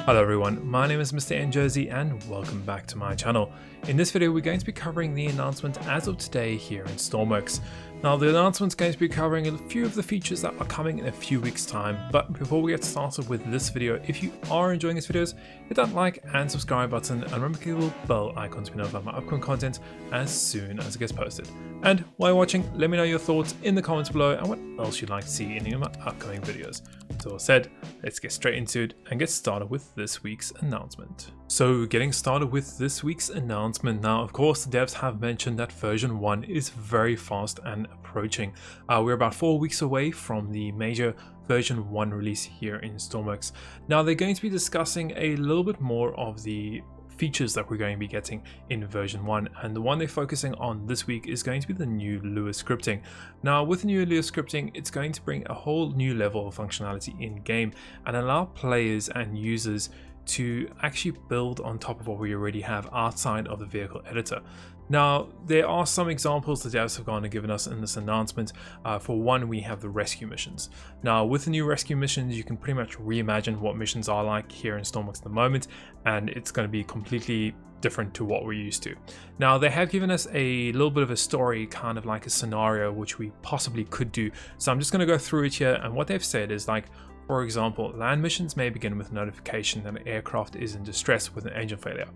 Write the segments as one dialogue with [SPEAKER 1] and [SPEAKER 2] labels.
[SPEAKER 1] Hello everyone, my name is MrNJersey and welcome back to my channel. In this video we're going to be covering the announcement as of today here in Stormworks. Now the announcement is going to be covering a few of the features that are coming in a few weeks time, but before we get started with this video, if you are enjoying these videos, hit that like and subscribe button and remember to click the little bell icon to be notified about my upcoming content as soon as it gets posted. And while you're watching, let me know your thoughts in the comments below and what else you'd like to see in any of my upcoming videos. So all said, let's get straight into it and get started with this week's announcement. So getting started with this week's announcement, now of course the devs have mentioned that version 1 is very fast and approaching. We're about 4 weeks away from the major version 1 release here in Stormworks. Now they're going to be discussing a little bit more of the features that we're going to be getting in version 1, and the one they're focusing on this week is going to be the new Lua scripting. Now with the new Lua scripting, it's going to bring a whole new level of functionality in game and allow players and users to actually build on top of what we already have outside of the vehicle editor. Now there are some examples the devs have gone and given us in this announcement. For one, we have the rescue missions. Now with the new rescue missions, you can pretty much reimagine what missions are like here in Stormworks at the moment, and it's going to be completely different to what we're used to. Now they have given us a little bit of a story, kind of like a scenario which we possibly could do, so I'm just going to go through it here. And what they've said is, like, for example, land missions may begin with notification that an aircraft is in distress with an engine failure.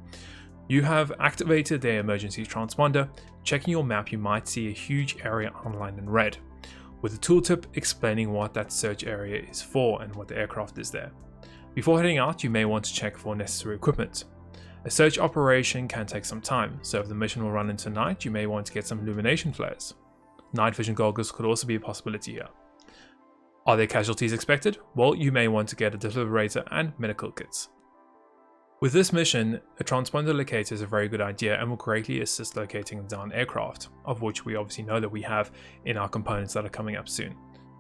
[SPEAKER 1] You have activated their emergency transponder. Checking your map, you might see a huge area underlined in red, with a tooltip explaining what that search area is for and what the aircraft is there. Before heading out, you may want to check for necessary equipment. A search operation can take some time, so if the mission will run into night, you may want to get some illumination flares. Night vision goggles could also be a possibility here. Are there casualties expected? Well, you may want to get a defibrillator and medical kits. With this mission, a transponder locator is a very good idea and will greatly assist locating down aircraft, of which we obviously know that we have in our components that are coming up soon.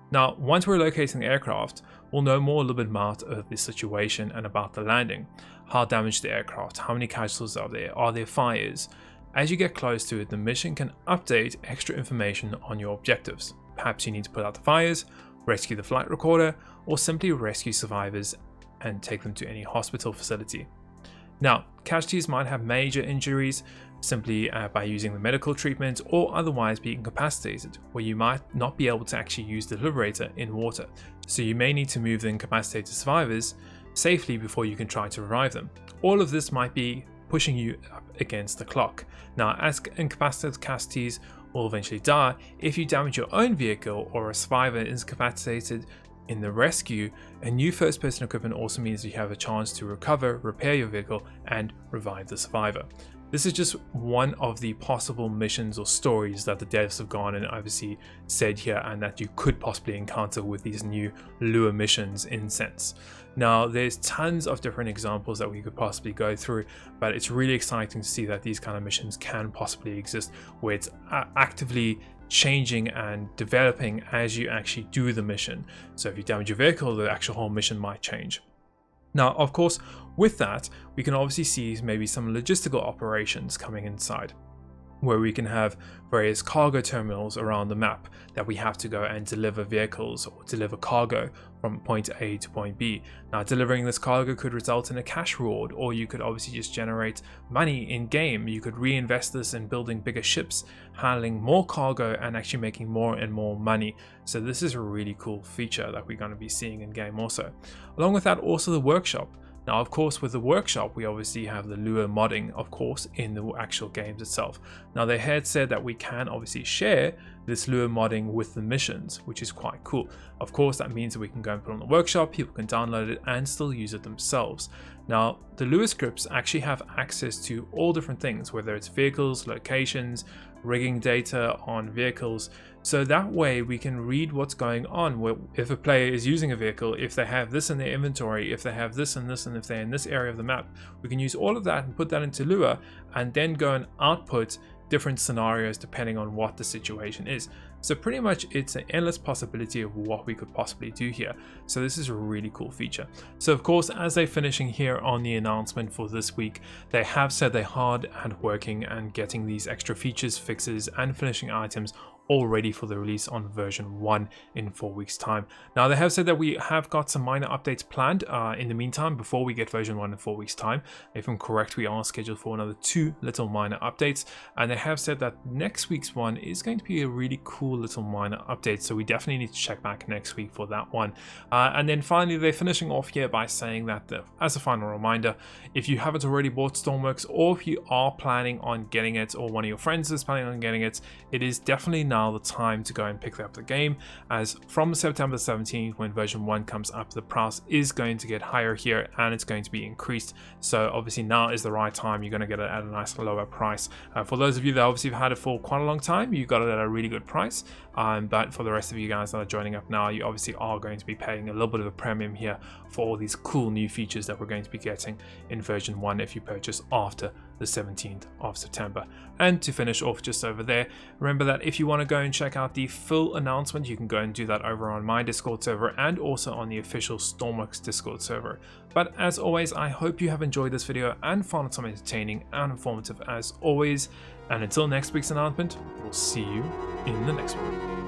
[SPEAKER 1] Now, once we're locating the aircraft, we'll know more a little bit about the situation and about the landing. How damaged the aircraft, how many casualties are there fires? As you get close to it, the mission can update extra information on your objectives. Perhaps you need to put out the fires, rescue the flight recorder, or simply rescue survivors and take them to any hospital facility. Now, casualties might have major injuries simply by using the medical treatment, or otherwise be incapacitated, where you might not be able to actually use the defibrillator in water. So you may need to move the incapacitated survivors safely before you can try to revive them. All of this might be pushing you up against the clock. Now, as incapacitated casualties will eventually die, if you damage your own vehicle or a survivor is incapacitated in the rescue, a new first-person equipment also means you have a chance to recover, repair your vehicle, and revive the survivor. This is just one of the possible missions or stories that the devs have gone and obviously said here, and that you could possibly encounter with these new Lua missions in sense. Now, there's tons of different examples that we could possibly go through, but it's really exciting to see that these kind of missions can possibly exist, where it's actively changing and developing as you actually do the mission. So if you damage your vehicle, the actual whole mission might change. Now, of course, with that, we can obviously see maybe some logistical operations coming inside, where we can have various cargo terminals around the map that we have to go and deliver vehicles or deliver cargo from point A to point B. Now, delivering this cargo could result in a cash reward, or you could obviously just generate money in game. You could reinvest this in building bigger ships, handling more cargo, and actually making more and more money. So this is a really cool feature that we're going to be seeing in game also. Along with that, also the workshop. Now, of course, with the workshop, we obviously have the Lua modding, of course, in the actual games itself. Now, they had said that we can obviously share this Lua modding with the missions, which is quite cool. Of course, that means that we can go and put it on the workshop, people can download it and still use it themselves. Now, the Lua scripts actually have access to all different things, whether it's vehicles, locations, rigging data on vehicles. So that way we can read what's going on. If a player is using a vehicle, if they have this in their inventory, if they have this and this, and if they're in this area of the map, we can use all of that and put that into Lua and then go and output different scenarios depending on what the situation is. So pretty much it's an endless possibility of what we could possibly do here. So this is a really cool feature. So of course, as they're finishing here on the announcement for this week, they have said they're hard at working and getting these extra features, fixes, and finishing items all ready for the release on version 1 in 4 weeks time. Now they have said that we have got some minor updates planned in the meantime before we get version 1 in 4 weeks time. If I'm correct, we are scheduled for another 2 little minor updates, and they have said that next week's one is going to be a really cool little minor update, so we definitely need to check back next week for that one. And then finally they're finishing off here by saying that as a final reminder, if you haven't already bought Stormworks, or if you are planning on getting it, or one of your friends is planning on getting it, it is definitely now the time to go and pick up the game, as from September 17th when version 1 comes up, the price is going to get higher here and it's going to be increased. So obviously now is the right time. You're going to get it at a nice lower price. For those of you that obviously have had it for quite a long time, you got it at a really good price, but for the rest of you guys that are joining up now, you obviously are going to be paying a little bit of a premium here for all these cool new features that we're going to be getting in version 1 if you purchase after the 17th of September. And to finish off just over there, remember that if you want to go and check out the full announcement, you can go and do that over on my Discord server and also on the official Stormworks Discord server. But as always, I hope you have enjoyed this video and found it some entertaining and informative as always. And until next week's announcement, we'll see you in the next one.